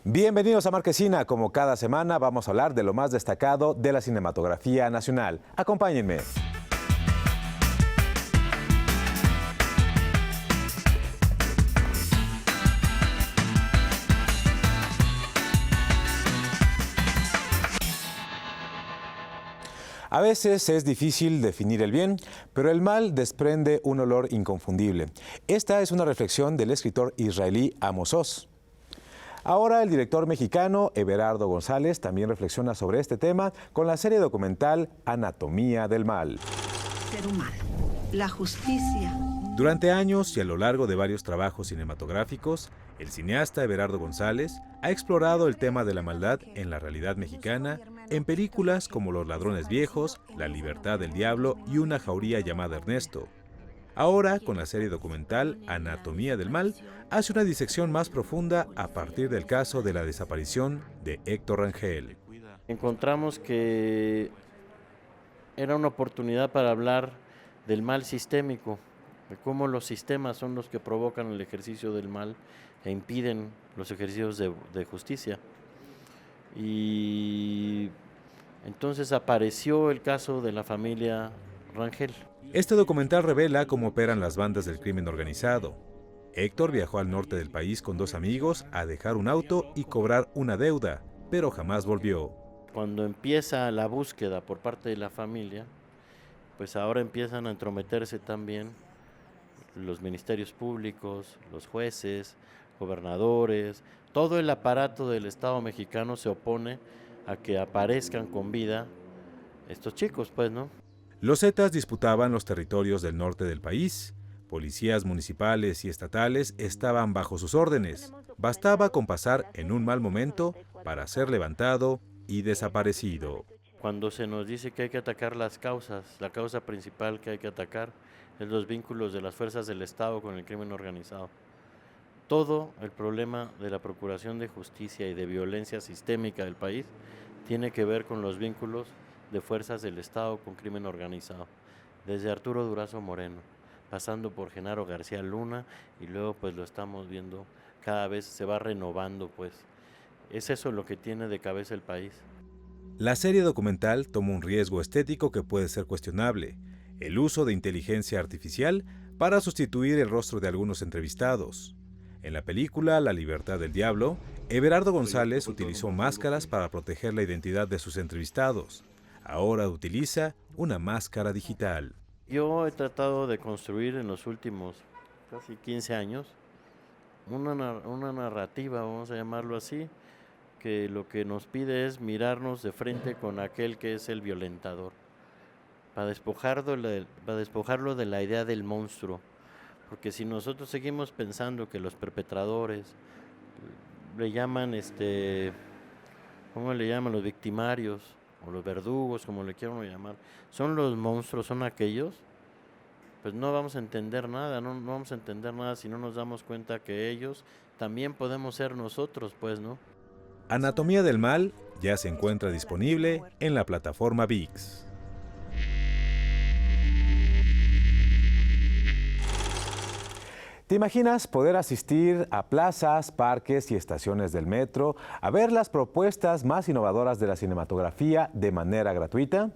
Bienvenidos a Marquesina. Como cada semana vamos a hablar de lo más destacado de la cinematografía nacional. Acompáñenme. A veces es difícil definir el bien, pero el mal desprende un olor inconfundible. Esta es una reflexión del escritor israelí Amos Oz. Ahora el director mexicano Everardo González también reflexiona sobre este tema con la serie documental Anatomía del Mal. Ser humano, la justicia. Durante años y a lo largo de varios trabajos cinematográficos, el cineasta Everardo González ha explorado el tema de la maldad en la realidad mexicana en películas como Los ladrones viejos, La libertad del diablo y Una jauría llamada Ernesto. Ahora, con la serie documental Anatomía del Mal, hace una disección más profunda a partir del caso de la desaparición de Héctor Rangel. Encontramos que era una oportunidad para hablar del mal sistémico, de cómo los sistemas son los que provocan el ejercicio del mal e impiden los ejercicios de justicia. Y entonces apareció el caso de la familia Rangel. Este documental revela cómo operan las bandas del crimen organizado. Héctor viajó al norte del país con 2 amigos a dejar un auto y cobrar una deuda, pero jamás volvió. Cuando empieza la búsqueda por parte de la familia, pues ahora empiezan a entrometerse también los ministerios públicos, los jueces, gobernadores, todo el aparato del Estado mexicano se opone a que aparezcan con vida estos chicos, pues, ¿no? Los Zetas disputaban los territorios del norte del país. Policías municipales y estatales estaban bajo sus órdenes. Bastaba con pasar en un mal momento para ser levantado y desaparecido. Cuando se nos dice que hay que atacar las causas, la causa principal que hay que atacar es los vínculos de las fuerzas del Estado con el crimen organizado. Todo el problema de la procuración de justicia y de violencia sistémica del país tiene que ver con los vínculos de fuerzas del Estado con crimen organizado, desde Arturo Durazo Moreno, pasando por Genaro García Luna, y luego pues lo estamos viendo, cada vez se va renovando, pues. Es eso lo que tiene de cabeza el país. La serie documental toma un riesgo estético que puede ser cuestionable: el uso de inteligencia artificial para sustituir el rostro de algunos entrevistados. En la película La libertad del diablo, Everardo González utilizó máscaras para proteger la identidad de sus entrevistados. Ahora utiliza una máscara digital. Yo he tratado de construir en los últimos casi 15 años una narrativa, vamos a llamarlo así, que lo que nos pide es mirarnos de frente con aquel que es el violentador, para despojarlo de la idea del monstruo, porque si nosotros seguimos pensando que los perpetradores le llaman, ¿cómo le llaman? Los victimarios, o los verdugos, como le quieran llamar, son los monstruos, son aquellos, pues no vamos a entender nada, no vamos a entender nada si no nos damos cuenta que ellos también podemos ser nosotros, pues, ¿no? Anatomía del Mal ya se encuentra disponible en la plataforma ViX. ¿Te imaginas poder asistir a plazas, parques y estaciones del metro a ver las propuestas más innovadoras de la cinematografía de manera gratuita?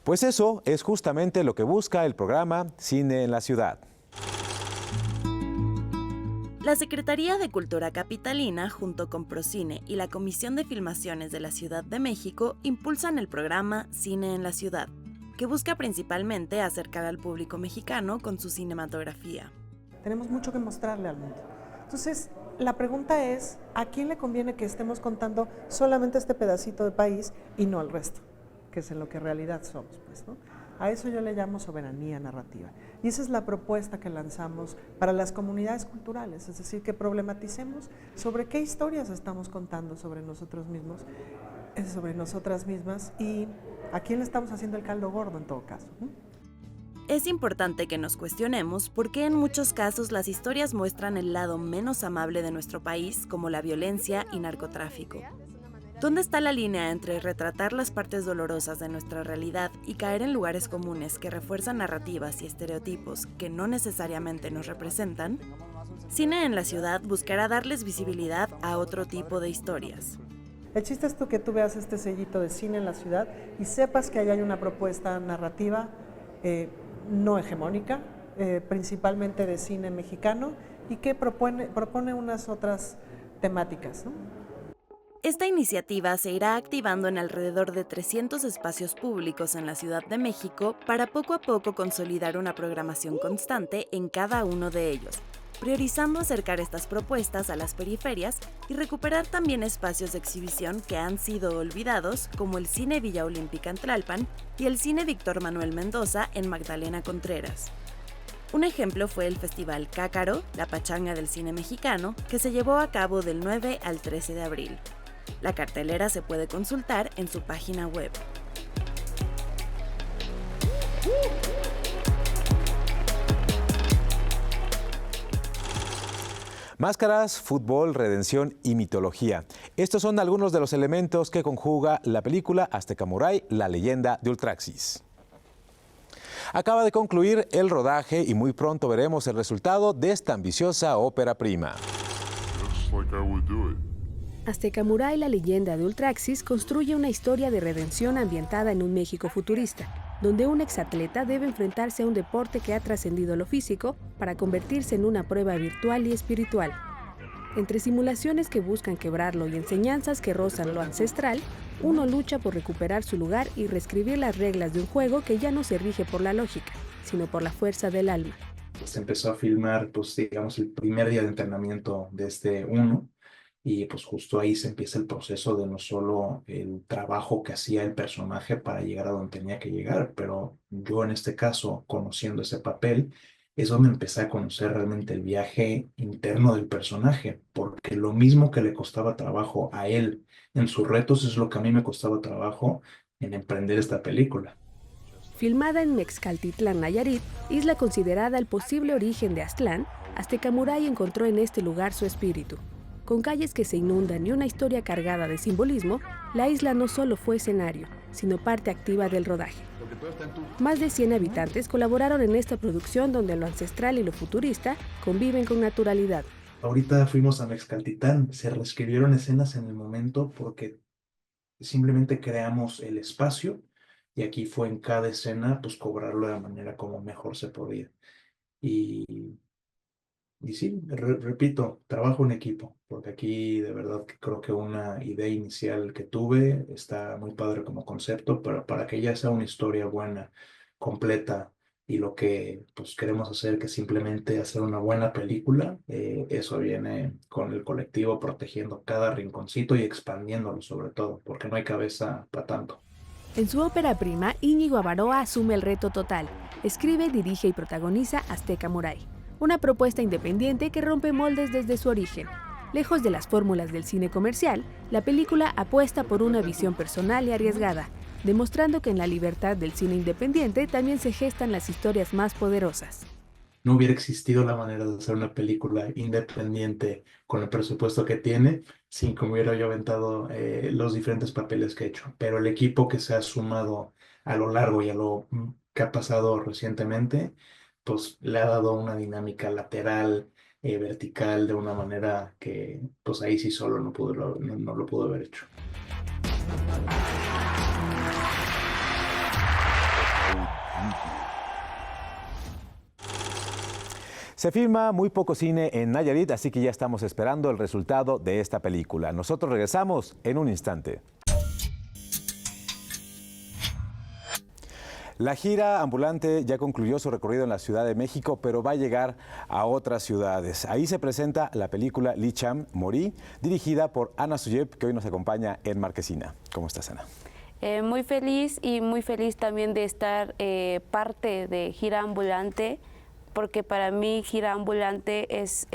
Pues eso es justamente lo que busca el programa Cine en la Ciudad. La Secretaría de Cultura Capitalina, junto con Procine y la Comisión de Filmaciones de la Ciudad de México, impulsan el programa Cine en la Ciudad, que busca principalmente acercar al público mexicano con su cinematografía. Tenemos mucho que mostrarle al mundo. Entonces, la pregunta es, ¿a quién le conviene que estemos contando solamente este pedacito de país y no el resto? Que es en lo que en realidad somos, pues, ¿no? A eso yo le llamo soberanía narrativa. Y esa es la propuesta que lanzamos para las comunidades culturales, es decir, que problematicemos sobre qué historias estamos contando sobre nosotros mismos, sobre nosotras mismas, y a quién le estamos haciendo el caldo gordo en todo caso, ¿no? Es importante que nos cuestionemos por qué en muchos casos las historias muestran el lado menos amable de nuestro país, como la violencia y narcotráfico. ¿Dónde está la línea entre retratar las partes dolorosas de nuestra realidad y caer en lugares comunes que refuerzan narrativas y estereotipos que no necesariamente nos representan? Cine en la Ciudad buscará darles visibilidad a otro tipo de historias. El chiste es que tú veas este sellito de Cine en la Ciudad y sepas que ahí hay una propuesta narrativa no hegemónica, principalmente de cine mexicano, y que propone unas otras temáticas, ¿no? Esta iniciativa se irá activando en alrededor de 300 espacios públicos en la Ciudad de México para poco a poco consolidar una programación constante en cada uno de ellos, priorizando acercar estas propuestas a las periferias y recuperar también espacios de exhibición que han sido olvidados, como el Cine Villa Olímpica en Tlalpan y el Cine Víctor Manuel Mendoza en Magdalena Contreras. Un ejemplo fue el Festival Cácaro, la pachanga del cine mexicano, que se llevó a cabo del 9 al 13 de abril. La cartelera se puede consultar en su página web. Máscaras, fútbol, redención y mitología. Estos son algunos de los elementos que conjuga la película Azteca Muray, la leyenda de Ultraxis. Acaba de concluir el rodaje y muy pronto veremos el resultado de esta ambiciosa ópera prima. Azteca Muray, la leyenda de Ultraxis, construye una historia de redención ambientada en un México futurista, donde un exatleta debe enfrentarse a un deporte que ha trascendido lo físico para convertirse en una prueba virtual y espiritual. Entre simulaciones que buscan quebrarlo y enseñanzas que rozan lo ancestral, uno lucha por recuperar su lugar y reescribir las reglas de un juego que ya no se rige por la lógica, sino por la fuerza del alma. Se empezó a filmar, pues digamos, el primer día de entrenamiento de este uno, y pues justo ahí se empieza el proceso de no solo el trabajo que hacía el personaje para llegar a donde tenía que llegar, pero yo en este caso, conociendo ese papel, es donde empecé a conocer realmente el viaje interno del personaje, porque lo mismo que le costaba trabajo a él en sus retos es lo que a mí me costaba trabajo en emprender esta película. Filmada en Mexcaltitlán, Nayarit, isla considerada el posible origen de Aztlán, Azteca Muray encontró en este lugar su espíritu. Con calles que se inundan y una historia cargada de simbolismo, la isla no solo fue escenario, sino parte activa del rodaje. Más de 100 habitantes colaboraron en esta producción donde lo ancestral y lo futurista conviven con naturalidad. Ahorita fuimos a Mexcaltitlán, se reescribieron escenas en el momento porque simplemente creamos el espacio y aquí fue en cada escena pues cobrarlo de la manera como mejor se podía. Y sí, repito, trabajo en equipo, porque aquí de verdad que creo que una idea inicial que tuve está muy padre como concepto, pero para que ya sea una historia buena, completa, y lo que pues queremos hacer, que simplemente hacer una buena película, eso viene con el colectivo protegiendo cada rinconcito y expandiéndolo sobre todo, porque no hay cabeza para tanto. En su ópera prima, Íñigo Abaroa asume el reto total. Escribe, dirige y protagoniza Azteca Muray, una propuesta independiente que rompe moldes desde su origen. Lejos de las fórmulas del cine comercial, la película apuesta por una visión personal y arriesgada, demostrando que en la libertad del cine independiente también se gestan las historias más poderosas. No hubiera existido la manera de hacer una película independiente con el presupuesto que tiene sin que me hubiera yo aventado los diferentes papeles que he hecho. Pero el equipo que se ha sumado a lo largo y a lo que ha pasado recientemente, pues le ha dado una dinámica lateral, vertical, de una manera que pues ahí sí solo no lo pudo haber hecho. Se filma muy poco cine en Nayarit, así que ya estamos esperando el resultado de esta película. Nosotros regresamos en un instante. La gira ambulante ya concluyó su recorrido en la Ciudad de México, pero va a llegar a otras ciudades. Ahí se presenta la película Licham Morí, dirigida por Ana Suyep, que hoy nos acompaña en Marquesina. ¿Cómo estás, Ana? Muy feliz y muy feliz también de estar parte de Gira Ambulante, porque para mí Gira Ambulante es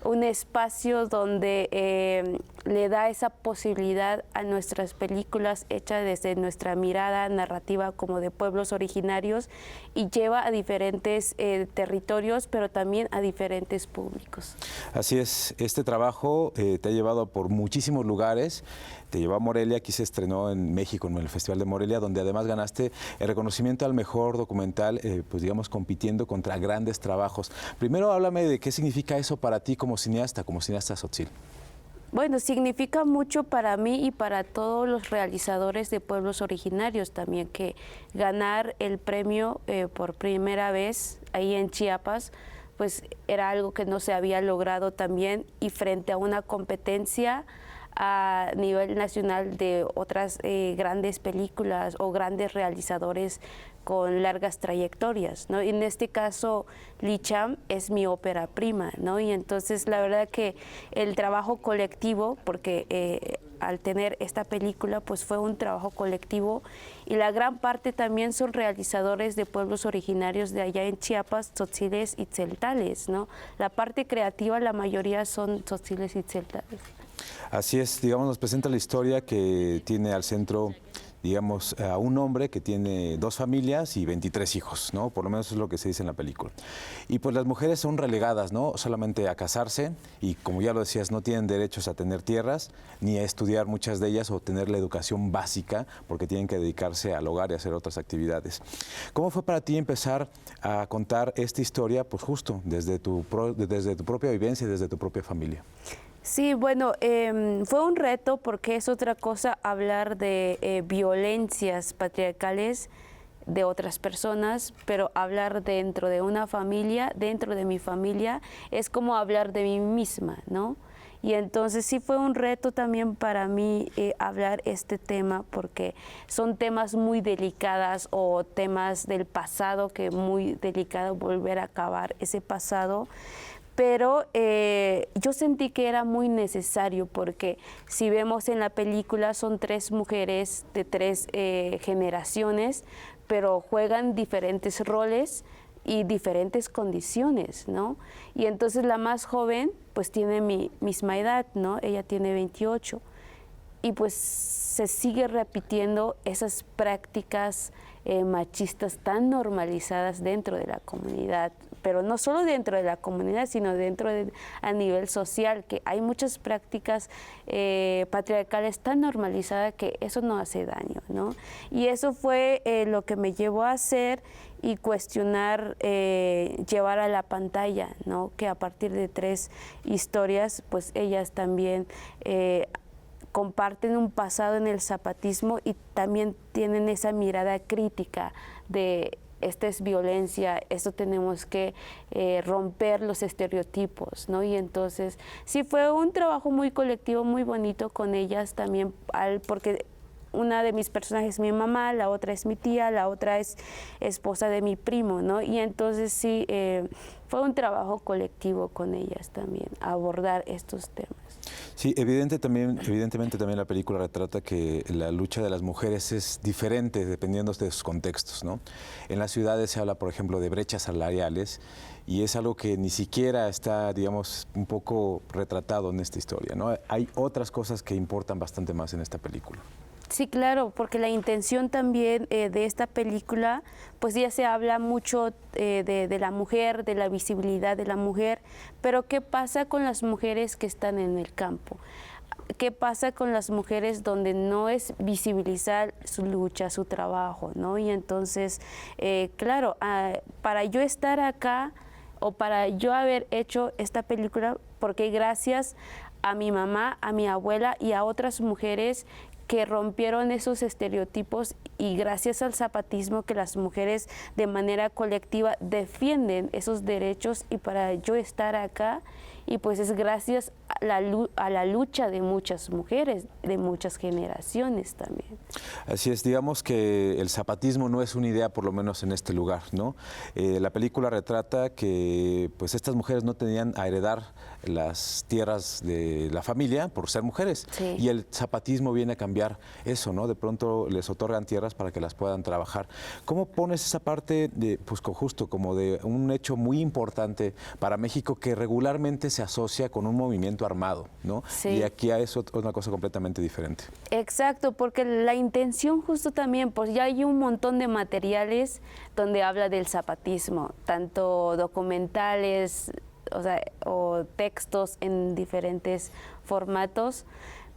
un espacio donde le da esa posibilidad a nuestras películas hechas desde nuestra mirada narrativa como de pueblos originarios y lleva a diferentes territorios, pero también a diferentes públicos. Así es, este trabajo te ha llevado por muchísimos lugares. Te llevó a Morelia, aquí se estrenó en México, en el Festival de Morelia, donde además ganaste el reconocimiento al mejor documental, pues digamos, compitiendo contra grandes trabajos. Primero, háblame de qué significa eso para ti como cineasta Tzotzil. Bueno, significa mucho para mí y para todos los realizadores de pueblos originarios también, que ganar el premio por primera vez ahí en Chiapas, pues era algo que no se había logrado también, y frente a una competencia a nivel nacional de otras grandes películas o grandes realizadores con largas trayectorias, ¿no? Y en este caso, Licham es mi ópera prima, ¿no? Y entonces la verdad que el trabajo colectivo, porque al tener esta película, pues fue un trabajo colectivo, y la gran parte también son realizadores de pueblos originarios de allá en Chiapas, tzotziles y tzeltales, ¿no? La parte creativa, la mayoría son tzotziles y tzeltales. Así es, digamos, nos presenta la historia que tiene al centro, digamos, a un hombre que tiene 2 familias y 23 hijos, ¿no? Por lo menos es lo que se dice en la película. Y pues las mujeres son relegadas, ¿no? Solamente a casarse, y como ya lo decías, no tienen derechos a tener tierras, ni a estudiar muchas de ellas o tener la educación básica, porque tienen que dedicarse al hogar y hacer otras actividades. ¿Cómo fue para ti empezar a contar esta historia, pues justo desde tu propia vivencia y desde tu propia familia? Sí, bueno, fue un reto porque es otra cosa hablar de violencias patriarcales de otras personas, pero hablar dentro de una familia, dentro de mi familia, es como hablar de mí misma, ¿no? Y entonces sí fue un reto también para mí hablar este tema, porque son temas muy delicados o temas del pasado, que muy delicado volver a acabar ese pasado. Pero yo sentí que era muy necesario, porque si vemos en la película son 3 mujeres de 3 generaciones, pero juegan diferentes roles y diferentes condiciones, ¿no? Y entonces la más joven pues tiene mi misma edad, ¿no? Ella tiene 28. Y pues se sigue repitiendo esas prácticas machistas tan normalizadas dentro de la comunidad, pero no solo dentro de la comunidad, sino a nivel social, que hay muchas prácticas patriarcales tan normalizadas que eso no hace daño, ¿no? Y eso fue lo que me llevó a hacer y cuestionar, llevar a la pantalla, ¿no? Que a partir de 3 historias, pues ellas también comparten un pasado en el zapatismo y también tienen esa mirada crítica de esta es violencia, esto tenemos que romper los estereotipos, ¿no? Y entonces sí fue un trabajo muy colectivo, muy bonito con ellas también, porque una de mis personajes es mi mamá, la otra es mi tía, la otra es esposa de mi primo, ¿no? Y entonces sí, fue un trabajo colectivo con ellas también, abordar estos temas. Sí, evidentemente también la película retrata que la lucha de las mujeres es diferente dependiendo de sus contextos, ¿no? En las ciudades se habla, por ejemplo, de brechas salariales, y es algo que ni siquiera está, digamos, un poco retratado en esta historia, ¿no? Hay otras cosas que importan bastante más en esta película. Sí, claro, porque la intención también de esta película, pues ya se habla mucho de la mujer, de la visibilidad de la mujer, pero ¿qué pasa con las mujeres que están en el campo? ¿Qué pasa con las mujeres donde no es visibilizar su lucha, su trabajo, ¿no? Y entonces, claro, para yo estar acá o para yo haber hecho esta película, porque gracias a mi mamá, a mi abuela y a otras mujeres que rompieron esos estereotipos, y gracias al zapatismo que las mujeres de manera colectiva defienden esos derechos, y para yo estar acá, y pues es gracias a la lucha de muchas mujeres, de muchas generaciones también. Así es, digamos que el zapatismo no es una idea, por lo menos en este lugar, ¿no? La película retrata que pues estas mujeres no tenían a heredar las tierras de la familia por ser mujeres, Sí. y el zapatismo viene a cambiar eso, ¿no? De pronto les otorgan tierras para que las puedan trabajar. ¿Cómo pones esa parte de, pues justo como de un hecho muy importante para México que regularmente se asocia con un movimiento armado, ¿no? Sí. Y aquí es una cosa completamente diferente. Exacto, porque la intención justo también, pues ya hay un montón de materiales donde habla del zapatismo, tanto documentales, o textos en diferentes formatos,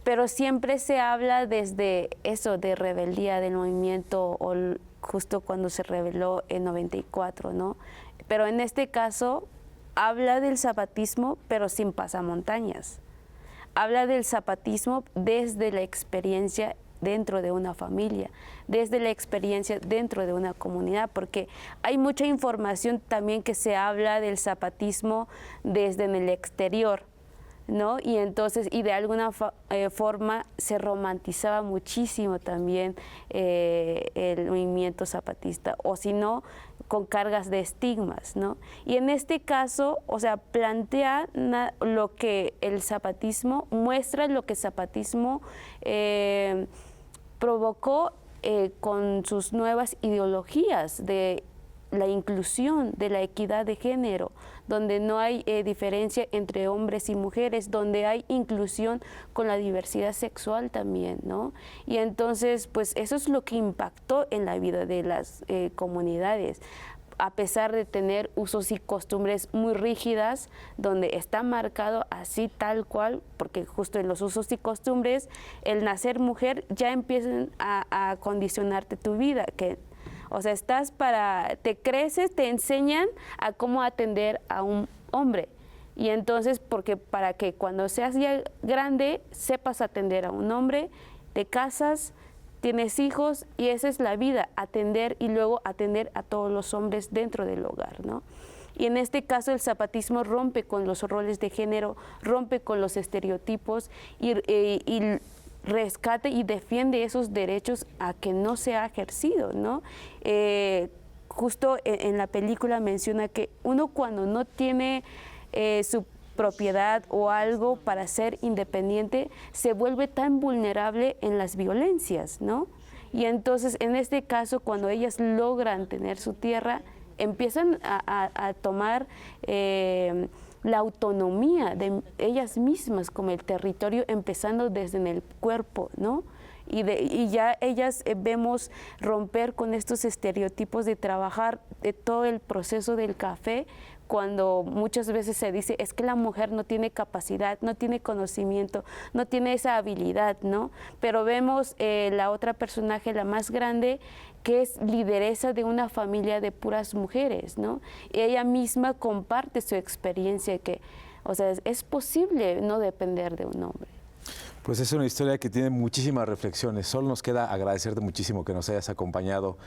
pero siempre se habla desde eso de rebeldía del movimiento, o justo cuando se rebeló en 94, ¿no? Pero en este caso habla del zapatismo, pero sin pasamontañas. Habla del zapatismo desde la experiencia dentro de una familia, desde la experiencia dentro de una comunidad, porque hay mucha información también que se habla del zapatismo desde en el exterior, ¿no? Y entonces, y de alguna forma se romantizaba muchísimo también el movimiento zapatista, o si no, con cargas de estigmas, ¿no? Y en este caso, o sea, plantea lo que el zapatismo, muestra lo que el zapatismo provocó con sus nuevas ideologías de la inclusión, de la equidad de género, donde no hay diferencia entre hombres y mujeres, donde hay inclusión con la diversidad sexual también, ¿no? Y entonces, pues eso es lo que impactó en la vida de las comunidades, a pesar de tener usos y costumbres muy rígidas, donde está marcado así tal cual, porque justo en los usos y costumbres, el nacer mujer ya empiezan a condicionarte tu vida, que o sea, te creces, te enseñan a cómo atender a un hombre. Y entonces, porque para que cuando seas ya grande, sepas atender a un hombre, te casas, tienes hijos, y esa es la vida, atender y luego atender a todos los hombres dentro del hogar, ¿no? Y en este caso el zapatismo rompe con los roles de género, rompe con los estereotipos y rescate y defiende esos derechos a que no se ha ejercido, ¿no? Justo en la película menciona que uno cuando no tiene su propiedad o algo para ser independiente, se vuelve tan vulnerable en las violencias, ¿no? Y entonces, en este caso, cuando ellas logran tener su tierra, empiezan a tomar la autonomía de ellas mismas como el territorio, empezando desde en el cuerpo, ¿no? Y ya ellas vemos romper con estos estereotipos de trabajar de todo el proceso del café, cuando muchas veces se dice es que la mujer no tiene capacidad, no tiene conocimiento, no tiene esa habilidad, ¿no? Pero vemos la otra personaje, la más grande, que es lideresa de una familia de puras mujeres, ¿no? Y ella misma comparte su experiencia, que, o sea, es posible no depender de un hombre. Pues es una historia que tiene muchísimas reflexiones. Solo nos queda agradecerte muchísimo que nos hayas acompañado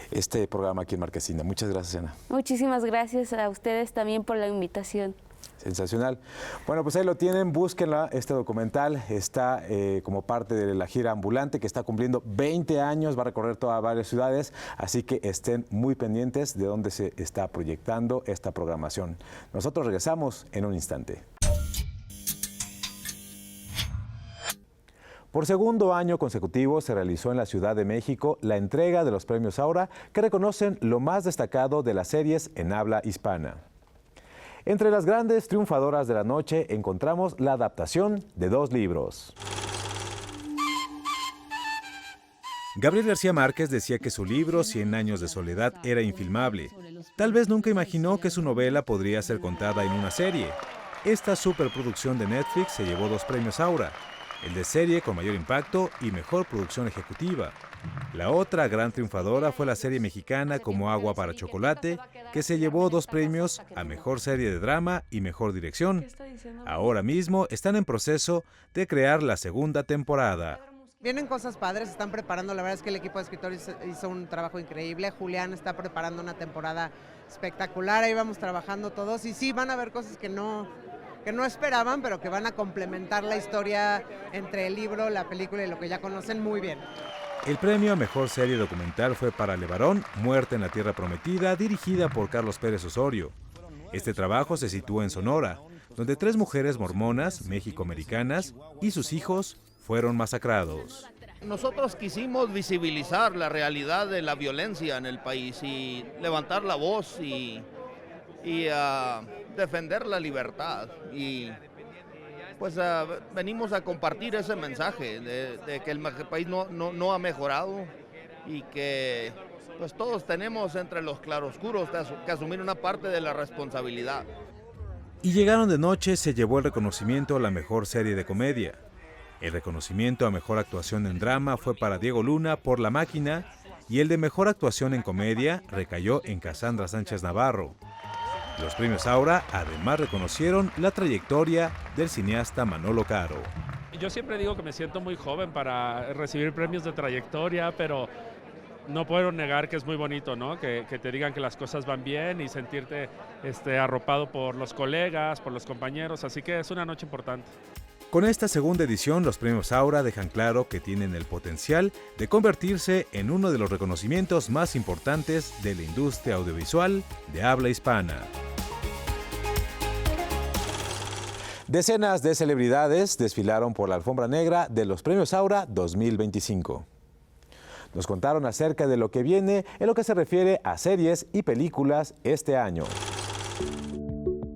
este programa aquí en Marquesina. Muchas gracias, Ana. Muchísimas gracias a ustedes también por la invitación. Sensacional. Bueno, pues ahí lo tienen, búsquenla, este documental está como parte de la gira ambulante que está cumpliendo 20 años, va a recorrer todas varias ciudades, así que estén muy pendientes de dónde se está proyectando esta programación. Nosotros regresamos en un instante. Por segundo año consecutivo se realizó en la Ciudad de México la entrega de los premios Aura, que reconocen lo más destacado de las series en habla hispana. Entre las grandes triunfadoras de la noche encontramos la adaptación de 2 libros. Gabriel García Márquez decía que su libro 100 años de soledad era infilmable. Tal vez nunca imaginó que su novela podría ser contada en una serie. Esta superproducción de Netflix se llevó 2 premios Aura, el de serie con mayor impacto y mejor producción ejecutiva. La otra gran triunfadora fue la serie mexicana Como agua para chocolate, que se llevó 2 premios a mejor serie de drama y mejor dirección. Ahora mismo están en proceso de crear la segunda temporada. Vienen cosas padres, están preparando, la verdad es que el equipo de escritores hizo un trabajo increíble. Julián está preparando una temporada espectacular, ahí vamos trabajando todos y sí, van a haber cosas que no que no esperaban, pero que van a complementar la historia entre el libro, la película y lo que ya conocen muy bien. El premio a Mejor Serie Documental fue para Levarón, Muerte en la Tierra Prometida, dirigida por Carlos Pérez Osorio. Este trabajo se sitúa en Sonora, donde 3 mujeres mormonas, mexicoamericanas, y sus hijos fueron masacrados. Nosotros quisimos visibilizar la realidad de la violencia en el país y levantar la voz y defender la libertad. Y pues venimos a compartir ese mensaje de que el país no ha mejorado y que pues todos tenemos entre los claroscuros que asumir una parte de la responsabilidad. Y Llegaron de Noche se llevó el reconocimiento a la mejor serie de comedia. El reconocimiento a mejor actuación en drama fue para Diego Luna por La Máquina y el de mejor actuación en comedia recayó en Cassandra Sánchez Navarro. Los premios Aura además reconocieron la trayectoria del cineasta Manolo Caro. Yo siempre digo que me siento muy joven para recibir premios de trayectoria, pero no puedo negar que es muy bonito, ¿no? Que te digan que las cosas van bien y sentirte arropado por los colegas, por los compañeros, así que es una noche importante. Con esta segunda edición, los premios Aura dejan claro que tienen el potencial de convertirse en uno de los reconocimientos más importantes de la industria audiovisual de habla hispana. Decenas de celebridades desfilaron por la alfombra negra de los premios Aura 2025. Nos contaron acerca de lo que viene en lo que se refiere a series y películas este año.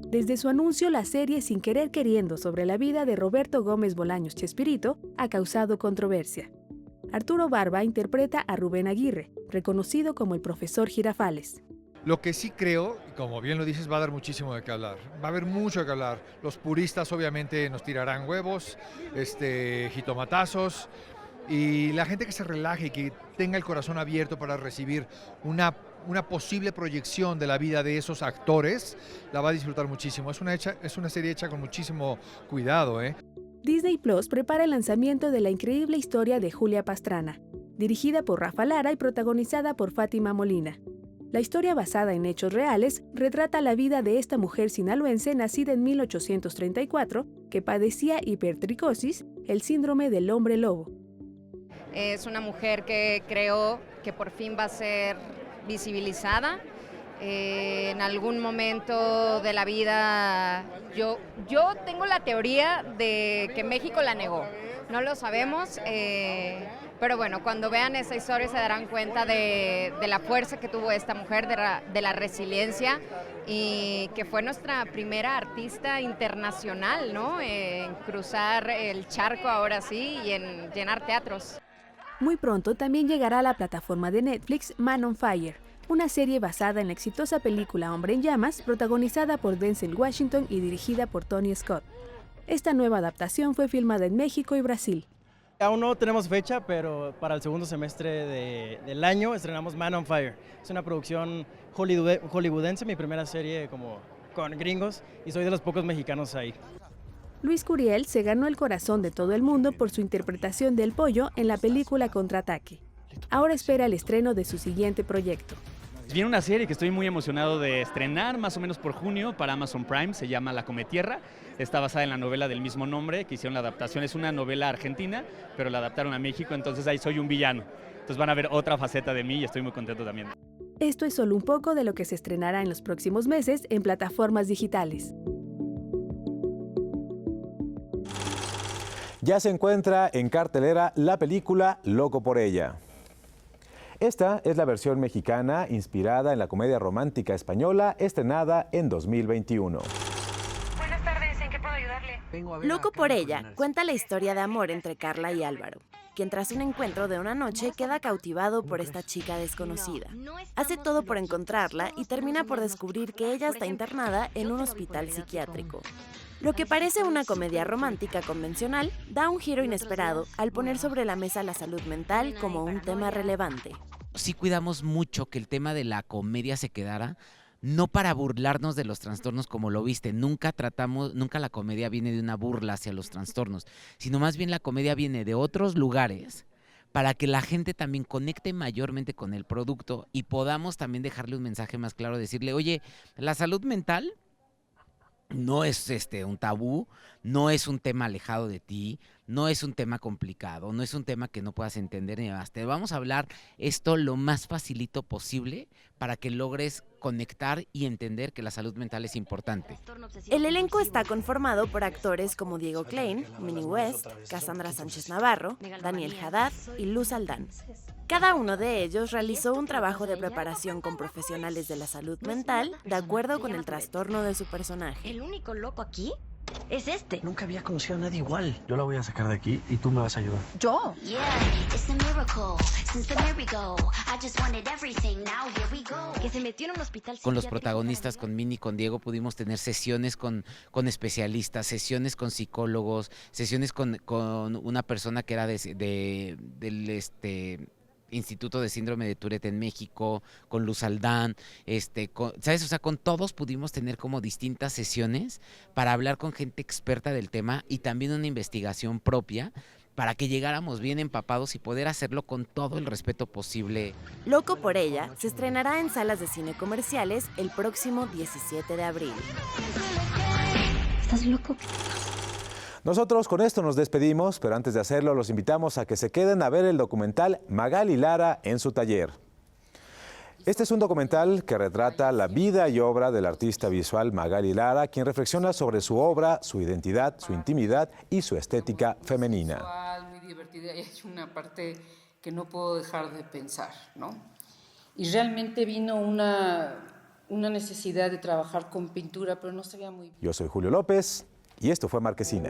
Desde su anuncio, la serie Sin Querer Queriendo sobre la vida de Roberto Gómez Bolaños Chespirito ha causado controversia. Arturo Barba interpreta a Rubén Aguirre, reconocido como el profesor Girafales. Lo que sí creo, y como bien lo dices, va a dar muchísimo de qué hablar. Va a haber mucho de qué hablar. Los puristas obviamente nos tirarán huevos, jitomatazos, y la gente que se relaje y que tenga el corazón abierto para recibir una posible proyección de la vida de esos actores, la va a disfrutar muchísimo. Es una serie hecha con muchísimo cuidado, Disney Plus prepara el lanzamiento de la increíble historia de Julia Pastrana, dirigida por Rafa Lara y protagonizada por Fátima Molina. La historia, basada en hechos reales, retrata la vida de esta mujer sinaloense nacida en 1834 que padecía hipertricosis, el síndrome del hombre lobo. Es una mujer que creo que por fin va a ser visibilizada. En algún momento de la vida, yo tengo la teoría de que México la negó. No lo sabemos, pero bueno, cuando vean esa historia se darán cuenta de la fuerza que tuvo esta mujer, de la resiliencia, y que fue nuestra primera artista internacional, ¿no? En cruzar el charco ahora sí y en llenar teatros. Muy pronto también llegará a la plataforma de Netflix Man on Fire, una serie basada en la exitosa película Hombre en Llamas, protagonizada por Denzel Washington y dirigida por Tony Scott. Esta nueva adaptación fue filmada en México y Brasil. Aún no tenemos fecha, pero para el segundo semestre del año estrenamos Man on Fire. Es una producción hollywoodense, mi primera serie como con gringos, y soy de los pocos mexicanos ahí. Luis Curiel se ganó el corazón de todo el mundo por su interpretación del Pollo en la película Contraataque. Ahora espera el estreno de su siguiente proyecto. Viene una serie que estoy muy emocionado de estrenar más o menos por junio para Amazon Prime, se llama La Cometierra. Está basada en la novela del mismo nombre, que hicieron la adaptación. Es una novela argentina, pero la adaptaron a México, entonces ahí soy un villano. Entonces van a ver otra faceta de mí y estoy muy contento también. Esto es solo un poco de lo que se estrenará en los próximos meses en plataformas digitales. Ya se encuentra en cartelera la película Loco por ella. Esta es la versión mexicana inspirada en la comedia romántica española estrenada en 2021. Buenas tardes, ¿en qué puedo ayudarle? Loco por ella cuenta la historia de amor entre Carla y Álvaro, quien tras un encuentro de una noche queda cautivado por esta chica desconocida. Hace todo por encontrarla y termina por descubrir que ella está internada en un hospital psiquiátrico. Lo que parece una comedia romántica convencional da un giro inesperado al poner sobre la mesa la salud mental como un tema relevante. Sí cuidamos mucho que el tema de la comedia se quedara, no para burlarnos de los trastornos como lo viste, nunca la comedia viene de una burla hacia los trastornos, sino más bien la comedia viene de otros lugares para que la gente también conecte mayormente con el producto y podamos también dejarle un mensaje más claro, decirle, oye, la salud mental no es un tabú, no es un tema alejado de ti, no es un tema complicado, no es un tema que no puedas entender ni demás. Te vamos a hablar esto lo más facilito posible para que logres conectar y entender que la salud mental es importante. El elenco está conformado por actores como Diego Klein, Minnie West, Cassandra Sánchez Navarro, Daniel Haddad y Luz Aldán. Cada uno de ellos realizó un trabajo de preparación con profesionales de la salud mental de acuerdo con el trastorno de su personaje. El único loco aquí es este. Nunca había conocido a nadie igual. Yo la voy a sacar de aquí y tú me vas a ayudar. ¿Yo? Que se metió en un hospital Con los psiquiátrico. protagonistas, con Minnie, con Diego, pudimos tener sesiones con especialistas, sesiones con psicólogos, sesiones con una persona que era del Instituto de Síndrome de Tourette en México, con Luz Aldán, ¿sabes? O sea, con todos pudimos tener como distintas sesiones para hablar con gente experta del tema y también una investigación propia para que llegáramos bien empapados y poder hacerlo con todo el respeto posible. Loco por ella se estrenará en salas de cine comerciales el próximo 17 de abril. ¿Estás loco? Nosotros con esto nos despedimos, pero antes de hacerlo los invitamos a que se queden a ver el documental Magali Lara en su taller. Este es un documental que retrata la vida y obra del artista visual Magali Lara, quien reflexiona sobre su obra, su identidad, su intimidad y su estética femenina. Muy divertida y hay una parte que no puedo dejar de pensar, ¿no? Y realmente vino una necesidad de trabajar con pintura, pero no sabía muy bien. Yo soy Julio López y esto fue Marquesina.